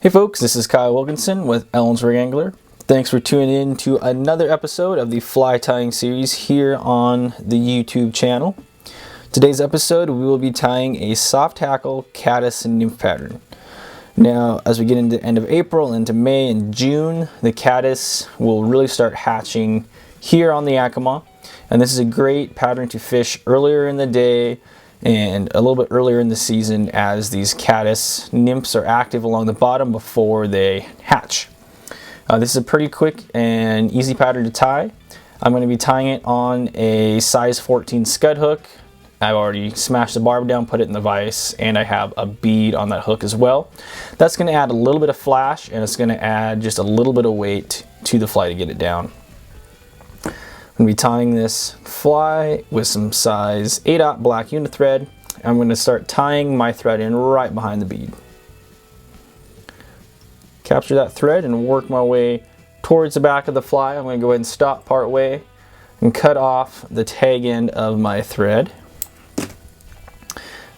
Hey folks, this is Kyle Wilkinson with Ellensburg Angler. Thanks for tuning in to another episode of the fly tying series here on the YouTube channel. Today's episode we will be tying a soft hackle caddis nymph pattern. Now as we get into the end of April, into May and June, the caddis will really start hatching here on the Yakima, and this is a great pattern to fish earlier in the day and a little bit earlier in the season as these caddis nymphs are active along the bottom before they hatch. This is a pretty quick and easy pattern to tie. I'm going to be tying it on a size 14 scud hook. I've already smashed the barb down, put it in the vise, and I have a bead on that hook as well. That's going to add a little bit of flash, and it's going to add just a little bit of weight to the fly to get it down. I'm going to be tying this fly with some size 8/0 black unithread. I'm going to start tying my thread in right behind the bead. Capture that thread and work my way towards the back of the fly. I'm going to go ahead and stop part way and cut off the tag end of my thread. I'm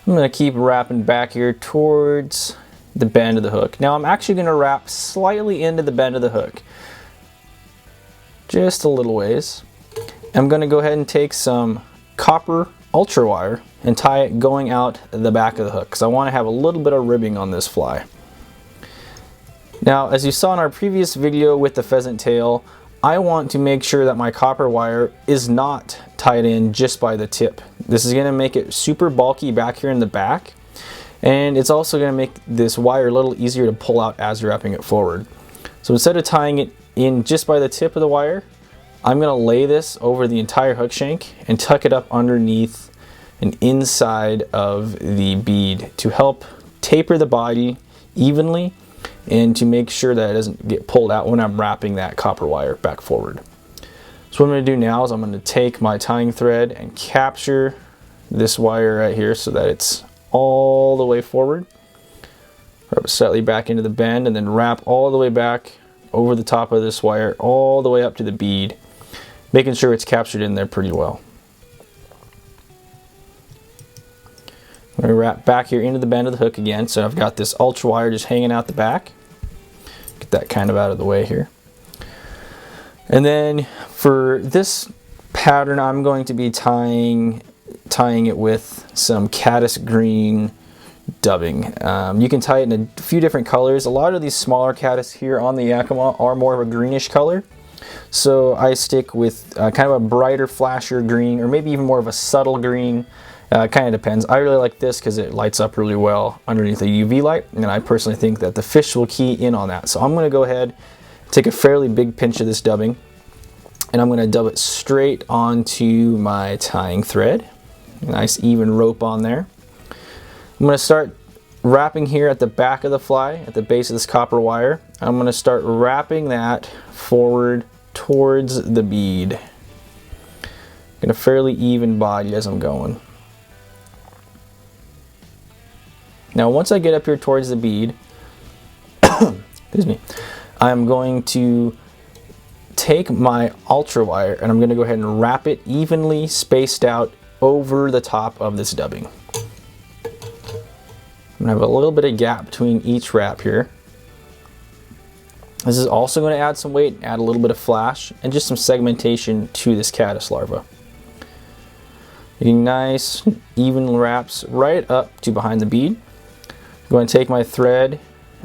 going to keep wrapping back here towards the bend of the hook. Now I'm actually going to wrap slightly into the bend of the hook, just a little ways. I'm going to go ahead and take some copper ultra wire and tie it going out the back of the hook because I want to have a little bit of ribbing on this fly. Now, as you saw in our previous video with the pheasant tail, I want to make sure that my copper wire is not tied in just by the tip. This is going to make it super bulky back here in the back, and it's also going to make this wire a little easier to pull out as you're wrapping it forward. So instead of tying it in just by the tip of the wire, I'm going to lay this over the entire hook shank and tuck it up underneath and inside of the bead to help taper the body evenly and to make sure that it doesn't get pulled out when I'm wrapping that copper wire back forward. So what I'm going to do now is I'm going to take my tying thread and capture this wire right here so that it's all the way forward. Wrap it slightly back into the bend and then wrap all the way back over the top of this wire all the way up to the bead, making sure it's captured in there pretty well. I'm going to wrap back here into the bend of the hook again, so I've got this ultra wire just hanging out the back. Get that kind of out of the way here. And then for this pattern, I'm going to be tying it with some caddis green dubbing. You can tie it in a few different colors. A lot of these smaller caddis here on the Yakima are more of a greenish color. So I stick with kind of a brighter, flashier green, or maybe even more of a subtle green. Kind of depends. I really like this because it lights up really well underneath the UV light, and I personally think that the fish will key in on that. So I'm going to go ahead, take a fairly big pinch of this dubbing, and I'm going to dub it straight onto my tying thread. Nice even rope on there. I'm going to start wrapping here at the back of the fly, at the base of this copper wire. I'm going to start wrapping that forward towards the bead. Get a fairly even body as I'm going. Now once I get up here towards the bead, excuse me, I'm going to take my ultra wire and I'm going to go ahead and wrap it evenly spaced out over the top of this dubbing. I'm going to have a little bit of gap between each wrap here. This is also going to add some weight, add a little bit of flash, and just some segmentation to this caddis larva. Making nice, even wraps right up to behind the bead. I'm going to take my thread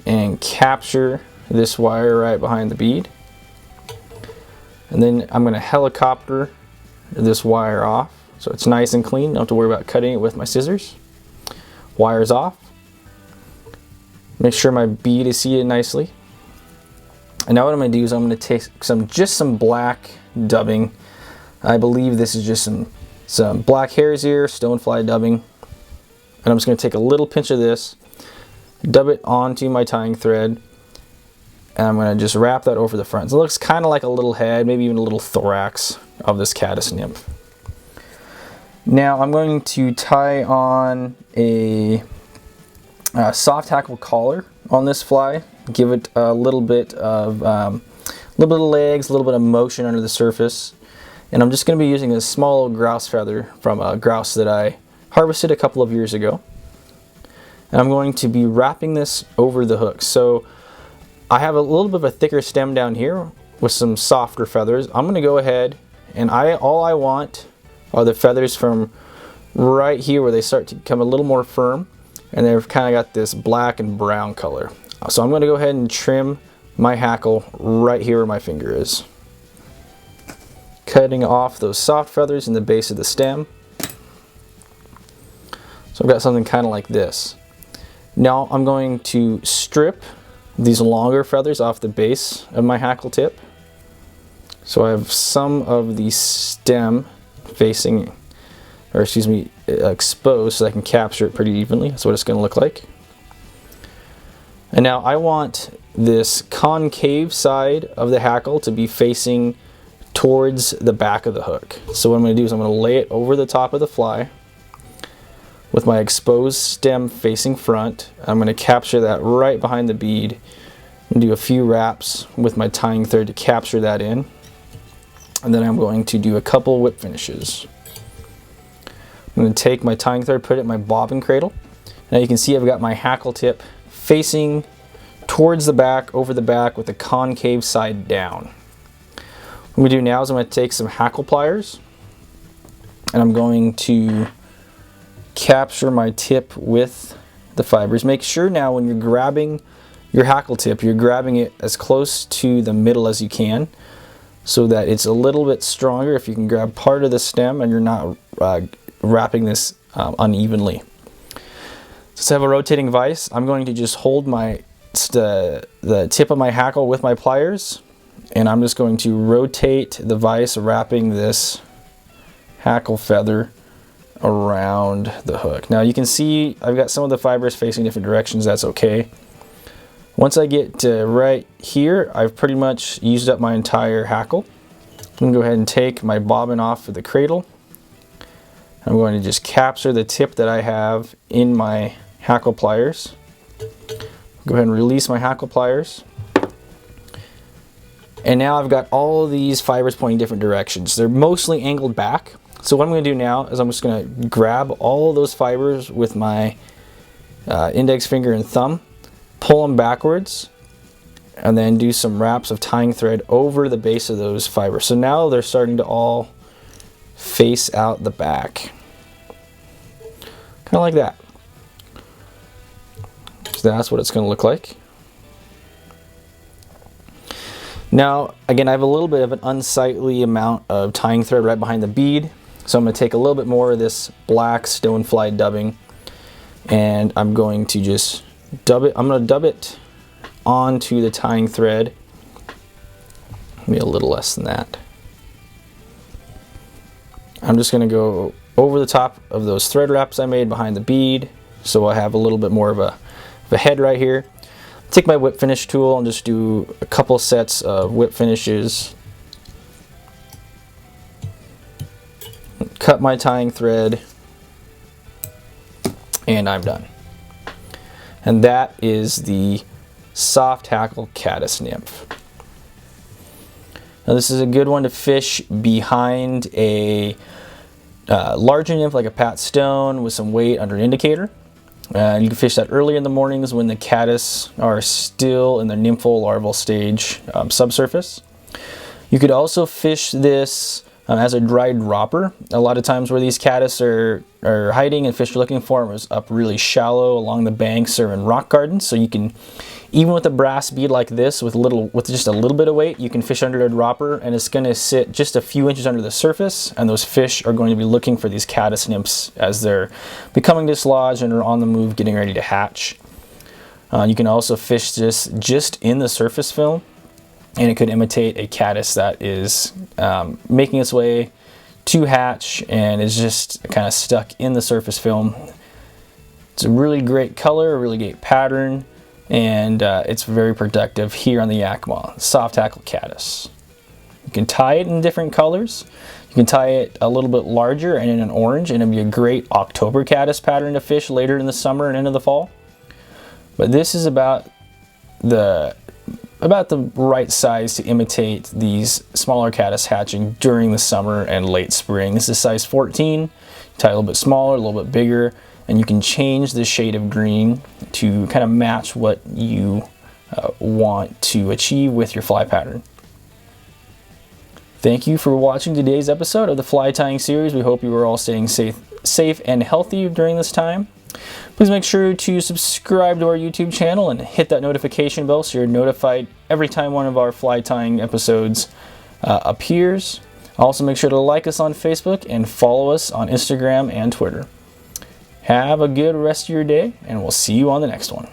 and capture this wire right behind the bead. And then I'm going to helicopter this wire off so it's nice and clean. Don't have to worry about cutting it with my scissors. Wire's off. Make sure my bead is seated nicely. And now what I'm going to do is I'm going to take just some black dubbing. I believe this is just some black hare's ear stonefly dubbing. And I'm just going to take a little pinch of this, dub it onto my tying thread, and I'm going to just wrap that over the front. So it looks kind of like a little head, maybe even a little thorax of this caddis nymph. Now I'm going to tie on a soft hackle collar on this fly. Give it a little bit of legs, a little bit of motion under the surface, and I'm just going to be using a small grouse feather from a grouse that I harvested a couple of years ago. And I'm going to be wrapping this over the hook. So I have a little bit of a thicker stem down here with some softer feathers. I'm going to go ahead and all I want are the feathers from right here where they start to become a little more firm, and they've kind of got this black and brown color. So I'm going to go ahead and trim my hackle right here where my finger is, cutting off those soft feathers in the base of the stem. So I've got something kind of like this. Now I'm going to strip these longer feathers off the base of my hackle tip. So I have some of the stem facing, or excuse me, exposed, so I can capture it pretty evenly. That's what it's going to look like. And now I want this concave side of the hackle to be facing towards the back of the hook. So what I'm going to do is I'm going to lay it over the top of the fly with my exposed stem facing front. I'm going to capture that right behind the bead and do a few wraps with my tying thread to capture that in. And then I'm going to do a couple whip finishes. I'm going to take my tying thread, put it in my bobbin cradle. Now you can see I've got my hackle tip facing towards the back, over the back, with the concave side down. What I'm going to do now is I'm going to take some hackle pliers and I'm going to capture my tip with the fibers. Make sure now when you're grabbing your hackle tip, you're grabbing it as close to the middle as you can so that it's a little bit stronger. If you can grab part of the stem and you're not wrapping this unevenly. Since I have a rotating vise, I'm going to just hold the tip of my hackle with my pliers, and I'm just going to rotate the vise, wrapping this hackle feather around the hook. Now you can see I've got some of the fibers facing different directions. That's okay. Once I get to right here, I've pretty much used up my entire hackle. I'm going to go ahead and take my bobbin off of the cradle. I'm going to just capture the tip that I have in my hackle pliers. Go ahead and release my hackle pliers. And now I've got all of these fibers pointing different directions. They're mostly angled back. So what I'm going to do now is I'm just going to grab all of those fibers with my index finger and thumb, pull them backwards, and then do some wraps of tying thread over the base of those fibers. So now they're starting to all face out the back. Kind of like that. So that's what it's going to look like. Now, again, I have a little bit of an unsightly amount of tying thread right behind the bead. So I'm going to take a little bit more of this black stonefly dubbing, and I'm going to just dub it. I'm going to dub it onto the tying thread. Maybe a little less than that. I'm just going to go over the top of those thread wraps I made behind the bead, so I have a little bit more of a head right here. Take my whip finish tool and just do a couple sets of whip finishes. Cut my tying thread, and I'm done. And that is the Soft Hackle Caddis nymph. Now this is a good one to fish behind a larger nymph like a Pat Stone with some weight under an indicator. You can fish that early in the mornings when the caddis are still in their nymphal larval stage subsurface. You could also fish this as a dry dropper. A lot of times where these caddis are hiding and fish are looking for them is up really shallow along the banks or in rock gardens. So you can, even with a brass bead like this with just a little bit of weight, you can fish under a dropper and it's going to sit just a few inches under the surface, and those fish are going to be looking for these caddis nymphs as they're becoming dislodged and are on the move getting ready to hatch. You can also fish this just in the surface film, and it could imitate a caddis that is making its way to hatch and is just kind of stuck in the surface film. It's a really great color, a really great pattern, and it's very productive here on the Yakima. Soft Hackle Caddis. You can tie it in different colors. You can tie it a little bit larger and in an orange, and it'd be a great October caddis pattern to fish later in the summer and into the fall. But this is about the right size to imitate these smaller caddis hatching during the summer and late spring. This is size 14. Tie a little bit smaller, a little bit bigger, and you can change the shade of green to kind of match what you want to achieve with your fly pattern. Thank you for watching today's episode of the fly tying series. We hope you are all staying safe and healthy during this time. Please make sure to subscribe to our YouTube channel and hit that notification bell so you're notified every time one of our fly tying episodes appears. Also, make sure to like us on Facebook and follow us on Instagram and Twitter. Have a good rest of your day, and we'll see you on the next one.